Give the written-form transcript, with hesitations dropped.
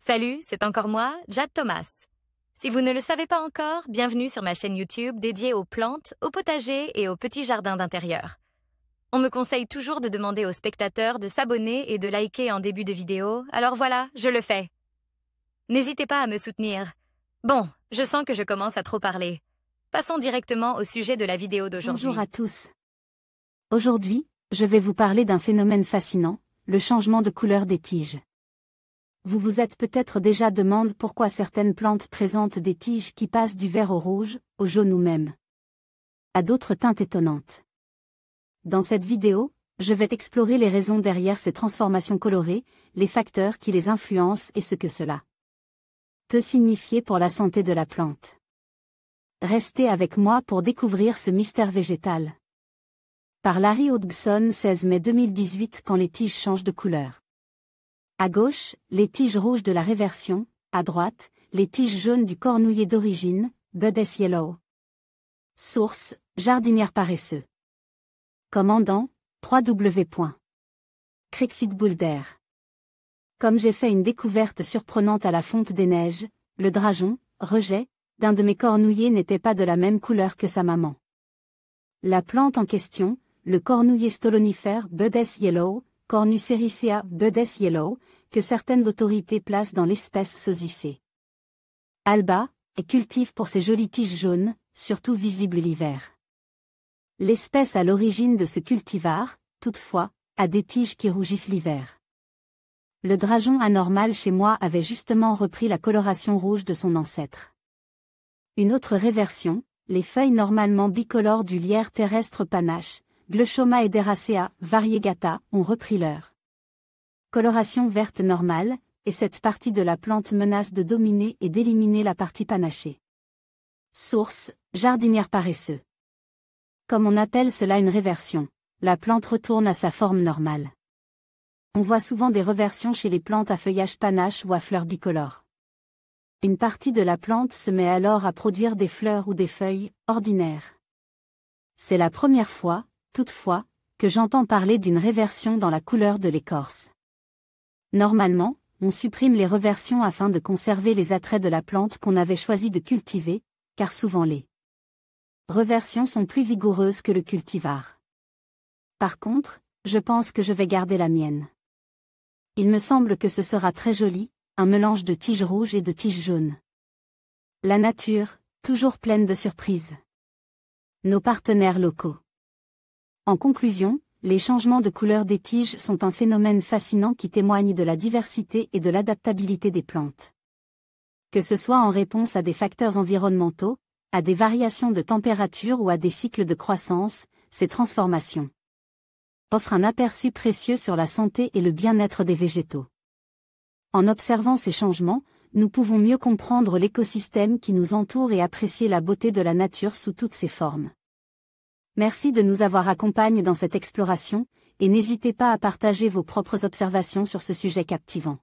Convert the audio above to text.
Salut, c'est encore moi, Jade Thomas. Si vous ne le savez pas encore, bienvenue sur ma chaîne YouTube dédiée aux plantes, aux potagers et aux petits jardins d'intérieur. On me conseille toujours de demander aux spectateurs de s'abonner et de liker en début de vidéo, alors voilà, je le fais. N'hésitez pas à me soutenir. Bon, je sens que je commence à trop parler. Passons directement au sujet de la vidéo d'aujourd'hui. Bonjour à tous. Aujourd'hui, je vais vous parler d'un phénomène fascinant, le changement de couleur des tiges. Vous vous êtes peut-être déjà demandé pourquoi certaines plantes présentent des tiges qui passent du vert au rouge, au jaune ou même à d'autres teintes étonnantes. Dans cette vidéo, je vais explorer les raisons derrière ces transformations colorées, les facteurs qui les influencent et ce que cela peut signifier pour la santé de la plante. Restez avec moi pour découvrir ce mystère végétal. Par Larry Hodgson, 16 mai 2018. Quand les tiges changent de couleur. À gauche, les tiges rouges de la réversion, à droite, les tiges jaunes du cornouiller d'origine, Bud S. Yellow. Source, jardinière paresseux. Commandant, www.Crixit-Boulder. Comme j'ai fait une découverte surprenante à la fonte des neiges, le drageon, rejet, d'un de mes cornouillers n'était pas de la même couleur que sa maman. La plante en question, le cornouiller stolonifère Bud S. Yellow, Cornus ericea Bud S. Yellow, que certaines autorités placent dans l'espèce Sosicée alba, et cultive pour ses jolies tiges jaunes, surtout visibles l'hiver. L'espèce à l'origine de ce cultivar, toutefois, a des tiges qui rougissent l'hiver. Le drageon anormal chez moi avait justement repris la coloration rouge de son ancêtre. Une autre réversion, les feuilles normalement bicolores du lierre terrestre panache, Glechoma Ederacea variegata, ont repris leur coloration verte normale, et cette partie de la plante menace de dominer et d'éliminer la partie panachée. Source, jardinière paresseux. Comme on appelle cela une réversion, la plante retourne à sa forme normale. On voit souvent des reversions chez les plantes à feuillage panache ou à fleurs bicolores. Une partie de la plante se met alors à produire des fleurs ou des feuilles ordinaires. C'est la première fois, toutefois, que j'entends parler d'une réversion dans la couleur de l'écorce. Normalement, on supprime les reversions afin de conserver les attraits de la plante qu'on avait choisi de cultiver, car souvent les reversions sont plus vigoureuses que le cultivar. Par contre, je pense que je vais garder la mienne. Il me semble que ce sera très joli, un mélange de tiges rouges et de tiges jaunes. La nature, toujours pleine de surprises. Nos partenaires locaux. En conclusion, les changements de couleur des tiges sont un phénomène fascinant qui témoigne de la diversité et de l'adaptabilité des plantes. Que ce soit en réponse à des facteurs environnementaux, à des variations de température ou à des cycles de croissance, ces transformations offrent un aperçu précieux sur la santé et le bien-être des végétaux. En observant ces changements, nous pouvons mieux comprendre l'écosystème qui nous entoure et apprécier la beauté de la nature sous toutes ses formes. Merci de nous avoir accompagnés dans cette exploration, et n'hésitez pas à partager vos propres observations sur ce sujet captivant.